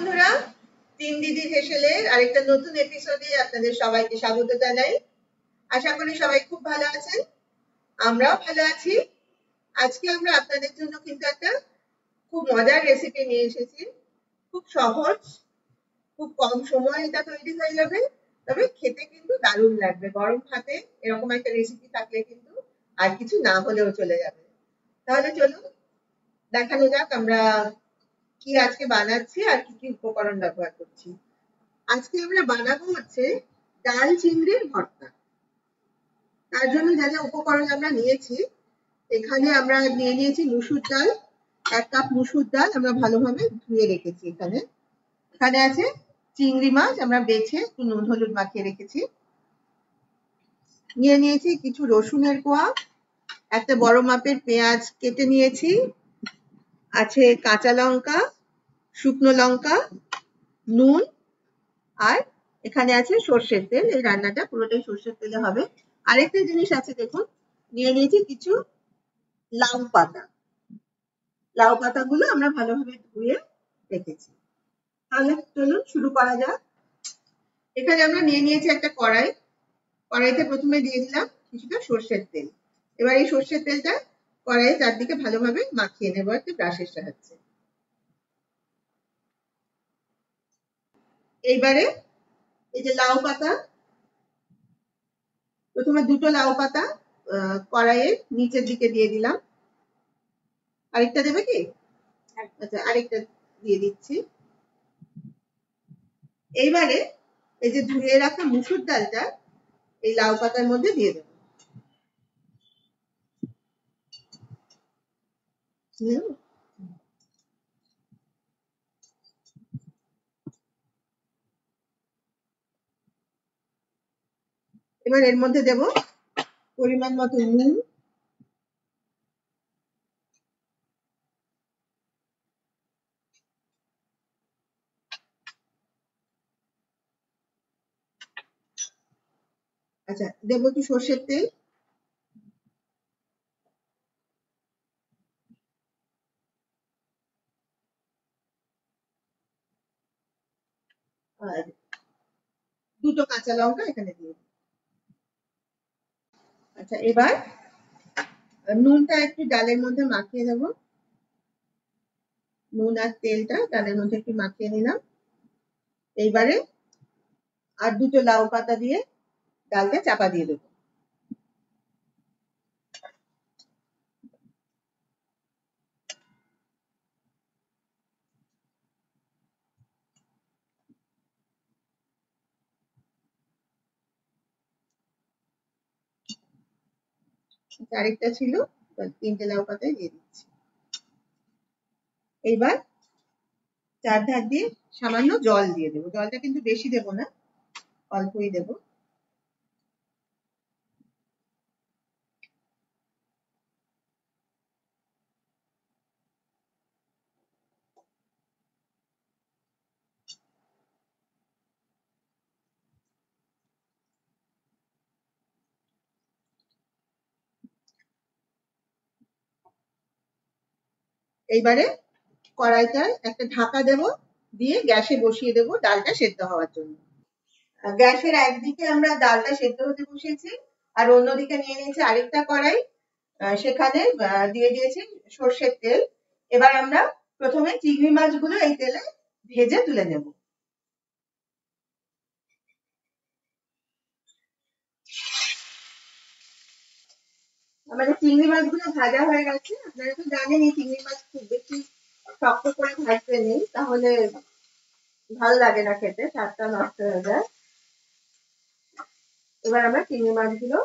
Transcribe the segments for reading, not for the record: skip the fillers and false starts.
বন্ধুরা, তিন দিদির হেসেলের আরেকটা নতুন এপিসোডে আপনাদের সবাইকে স্বাগত জানাই। আশা করি সবাই খুব ভালো আছেন, আমরাও ভালো আছি। আজকে আমরা আপনাদের জন্য কিন্তু একটা খুব মজার রেসিপি নিয়ে এসেছি। খুব সহজ, খুব কম সময়ে এটা তৈরি হয়ে যাবে, তবে খেতে কিন্তু দারুণ লাগবে। গরম ভাতে এরকম একটা রেসিপি থাকলে কিন্তু আর কিছু না হলেও চলে যাবে। তাহলে চলুন দেখানো যাক আমরা কি আজকে বানাচ্ছি আর কি কি উপকরণ ব্যবহার করছি। আজকে আমরা বানাবো হচ্ছে ডাল চিংড়ির ভর্তা। তার জন্য যা যা উপকরণ আমরা নিয়েছি, এখানে আমরা নিয়ে নিয়েছি মুসুর ডাল, 1 কাপ মুসুর ডাল আমরা ভালোভাবে ধুয়ে রেখেছি। এখানে এখানে আছে চিংড়ি মাছ, আমরা বেছে একটু নুন হলুদ মাখিয়ে রেখেছি। নিয়ে নিয়েছি কিছু রসুনের কোয়া, একটা বড় মাপের পেঁয়াজ কেটে নিয়েছি, আছে কাঁচা লঙ্কা, শুকনো লঙ্কা, নুন, আর এখানে আছে সর্ষের তেল। এই রান্নাটা পুরোটাই সর্ষের তেলে হবে। আরেকটা জিনিস আছে, দেখুন নিয়ে নিয়েছি কিছু লাউ পাতা। লাউ পাতাগুলো আমরা ভালোভাবে ধুয়ে রেখেছি। তাহলে চলুন শুরু করা যাক। এখানে আমরা নিয়ে নিয়েছি একটা কড়াই। কড়াইতে প্রথমে দিয়ে দিলাম কিছুটা সর্ষের তেল। এবার এই সর্ষের তেলটা কড়াইয়ের চারদিকে ভালোভাবে মাখিয়ে নেবো একটা ব্রাশের সাহায্যে। এইবারে এই যে লাউ পাতা, প্রথমে দুটো লাউ পাতা কড়াইয়ের নিচের দিকে দিয়ে দিলাম। আরেকটা দেবে কি? আচ্ছা, আরেকটা দিয়ে দিচ্ছি। এইবারে এই যে ধুয়ে রাখা মুসুর ডালটা এই লাউ পাতার মধ্যে দিয়ে দেবো। এবার এর মধ্যে দেব পরিমাণ মতো নুন, আচ্ছা দেবো একটু সর্ষের তেল, আর দুটো কাঁচা লঙ্কা এখানে দিয়ে। আচ্ছা, এবার নুনটা একটু ডালের মধ্যে মাখিয়ে দেবো। নুন আর তেলটা ডালের মধ্যে একটু মাখিয়ে নিলাম। এইবারে আর দুটো লাউ পাতা দিয়ে ডালটা চাপা দিয়ে দেবো। আরেকটা ছিল, তিনটে লাউ পাতায় দিয়ে দিচ্ছি। এইবার চার ধার দিয়ে সামান্য জল দিয়ে দেবো। জলটা কিন্তু বেশি দেবো না, অল্পই দেবো। এইবারে কড়াইটায় একটা ঢাকা দেব, দিয়ে গ্যাসে বসিয়ে দেবো ডালটা সেদ্ধ হওয়ার জন্য। গ্যাসের একদিকে আমরা ডালটা সেদ্ধ হতে বসিয়েছি, আর অন্যদিকে নিয়ে নিয়েছি আরেকটা কড়াই। সেখানে দিয়ে দিয়েছি সর্ষের তেল। এবার আমরা প্রথমে চিংড়ি মাছগুলো এই তেলে ভেজে তুলে নেব। আমাদের চিংড়ি মাছগুলো ভাজা হয়ে গেছে। আপনারা তো জানেনই চিংড়ি মাছ খুব বেশি শক্ত করে ভাজতে নেই, তাহলে ভালো লাগে না খেতে, স্বাদটা নষ্ট হয়ে যায়। এবার আমরা চিংড়ি মাছগুলো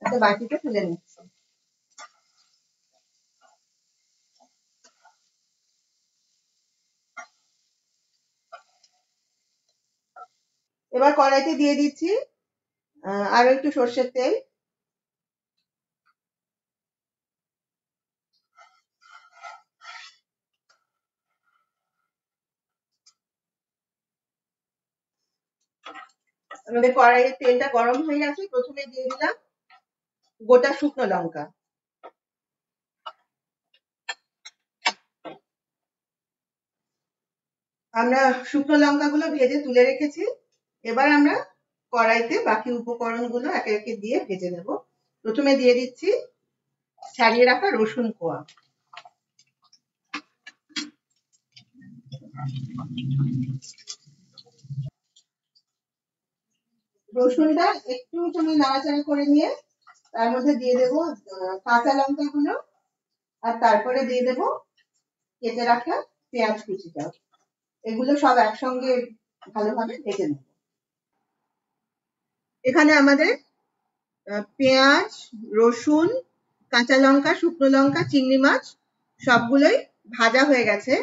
একটা বাটিতে তুলে নিচ্ছি। এবার কড়াইতে দিয়ে দিচ্ছি আরো একটু সর্ষের তেল। আমাদের কড়াইয়ের তেলটা গরম হয়ে গেছে। প্রথমে দিয়ে দিলাম গোটা শুকনো লঙ্কা, আমরা শুকনো লঙ্কাগুলো ভেজে তুলে রেখেছি। এবার আমরা কড়াইতে বাকি উপকরণগুলো একে একে দিয়ে ভেজে নেব। প্রথমে দিয়ে দিচ্ছি ছাড়িয়ে রাখা রসুন কোয়া। রসুনটা একটু সময় নাড়াচাড়া করে নিয়ে তার মধ্যে দিয়ে দেবো কাঁচা লঙ্কাগুলো, আর তারপরে দিয়ে দেবো কেটে রাখা পেঁয়াজ কুচিটা। এগুলো সব একসঙ্গে ভালোভাবে ভেজে নেব। এখানে আমাদের পেঁয়াজ, রসুন, কাঁচা লঙ্কা, শুকনো লঙ্কা, চিংড়ি মাছ সবগুলোই ভাজা হয়ে গেছে।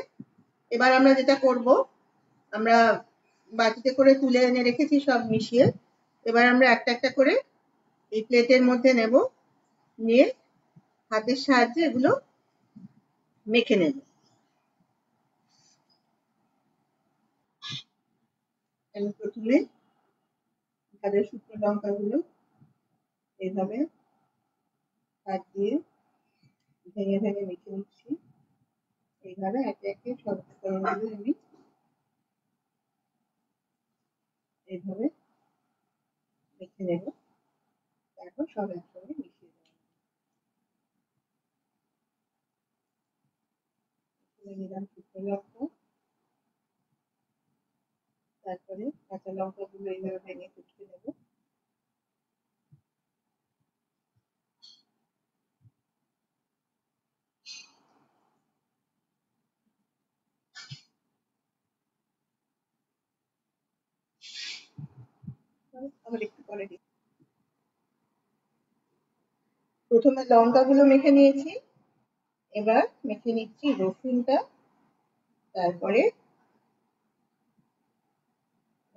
এবার আমরা যেটা করব, আমরা বাটিতে করে তুলে এনে রেখেছি সব মিশিয়ে। এবার আমরা একটা একটা করে এই প্লেটের মধ্যে নেব, নিয়ে হাতের সাহায্যে এগুলো মেখে নেব। আমি প্রথমে ভাজা শুকনো লঙ্কাগুলো এইভাবে হাত দিয়ে ভেঙে ভেঙে মেখে নিচ্ছি। এইভাবে একে একে সব উপকরণগুলো আমি এইভাবে মেখে নেব। তারপর সব একসঙ্গে মিশিয়ে দেবো। নিলাম শুকনো লঙ্কা, তারপরে কাঁচা লঙ্কাগুলো এইভাবে ভেঙে কুচিয়ে নেব। আবার একটু পরে দিই। প্রথমে লঙ্কাগুলো মেখে নিয়েছি, এবার মেখে নিচ্ছি রসুনটা, তারপরে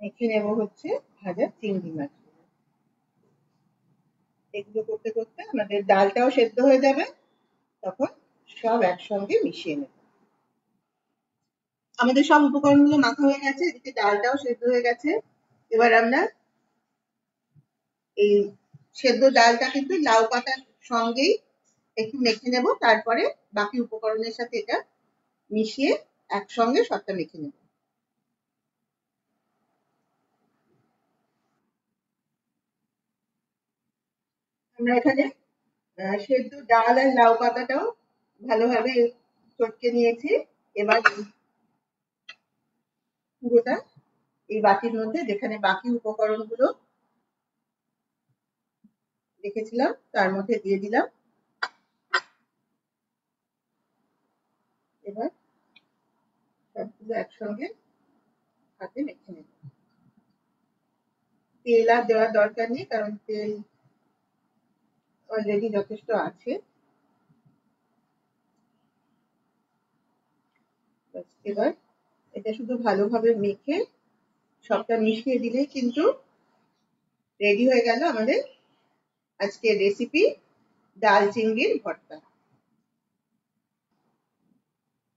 মেখে নেব হচ্ছে ভাজা চিংড়ি মাছ। এগুলো করতে করতে আমাদের ডালটাও সেদ্ধ হয়ে যাবে, তখন সব একসঙ্গে মিশিয়ে নেব। আমাদের সব উপকরণগুলো মাখা হয়ে গেছে, এদিকে ডালটাও সেদ্ধ হয়ে গেছে। এবার আমরা এই সেদ্ধ ডালটা কিন্তু লাউ পাতার সঙ্গেই একটু মেখে নেব, তারপরে বাকি উপকরণের সাথে এটা মিশিয়ে একসঙ্গে সবটা মেখে নেব। আমরা এখানে সেদ্ধ ডাল আর লাউ পাতাটাও ভালোভাবে চটকে নিয়েছি। এবার পুরোটা এই বাটির মধ্যে, যেখানে বাকি উপকরণগুলো রেখেছিলাম, তার মধ্যে দিয়ে দিলাম। এবার সবগুলো একসঙ্গে হাতে মেখে নেব। তেল আর দেওয়ার দরকার নেই, কারণ তেল অলরেডি যথেষ্ট আছে। এবার এটা শুধু ভালোভাবে মেখে সবটা মিশিয়ে দিলেই কিন্তু রেডি হয়ে গেল আমাদের আজকের রেসিপি ডাল চিংড়ির ভর্তা।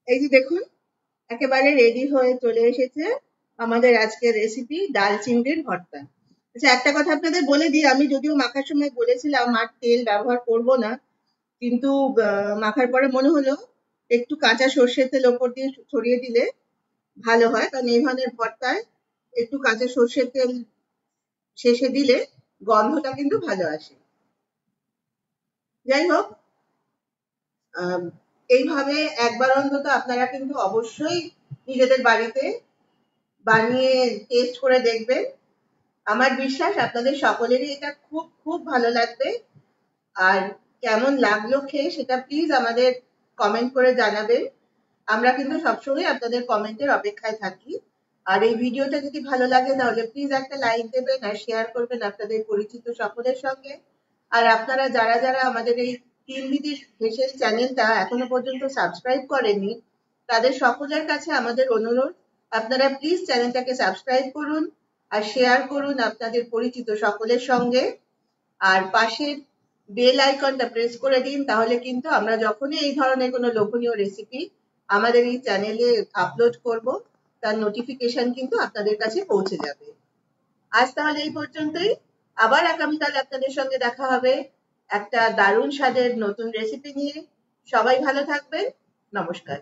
এই যে দেখুন, একেবারে রেডি হয়ে চলে এসেছে আমাদের আজকের রেসিপি ডাল চিংড়ির ভর্তা। আচ্ছা, একটা কথা আপনাদের বলে দিই, আমি যদিও মাখার সময় বলেছিলাম আর তেল ব্যবহার করব না, কিন্তু মাখার পরে মনে হলো একটু কাঁচা সর্ষের তেল ওপর দিয়ে ছড়িয়ে দিলে ভালো হয়, কারণ এই ধরনের ভর্তায় একটু কাঁচা সর্ষের তেল শেষে দিলে গন্ধটা কিন্তু ভালো আসে। যাই হোক, এইভাবে একবার অন্তত আপনারা কিন্তু অবশ্যই নিজেদের বাড়িতে বানিয়ে টেস্ট করে দেখবেন। আমার বিশ্বাস আপনাদের সকলেরই এটা খুব খুব ভালো লাগবে। আর কেমন লাগলো খেয়ে সেটা প্লিজ আমাদের কমেন্ট করে জানাবেন। আমরা কিন্তু সবসময় আপনাদের কমেন্টের অপেক্ষায় থাকি। আর এই ভিডিওটা যদি ভালো লাগে তাহলে প্লিজ একটা লাইক দেবেন আর শেয়ার করবেন আপনাদের পরিচিত সকলের সঙ্গে। আর আপনারা যারা যারা আমাদের এই তিন দিদির হেসেল চ্যানেলটা এখনো পর্যন্ত সাবস্ক্রাইব করেননি, তাদের সকলের কাছে আমাদের অনুরোধ, আপনারা প্লিজ চ্যানেলটাকে সাবস্ক্রাইব করুন আর শেয়ার করুন আপনাদের পরিচিত সকলের সঙ্গে। আর পাশের বেল আইকনটা প্রেস করে দিন, তাহলে কিন্তু আমরা যখনই এই ধরনের কোনো লোভনীয় রেসিপি আমাদের এই চ্যানেলে আপলোড করব, তার নোটিফিকেশন কিন্তু আপনাদের কাছে পৌঁছে যাবে। আজ তাহলে এই পর্যন্তই। আবার আগামীকাল আপনাদের সঙ্গে দেখা হবে একটা দারুণ স্বাদের নতুন রেসিপি নিয়ে। সবাই ভালো থাকবেন। নমস্কার।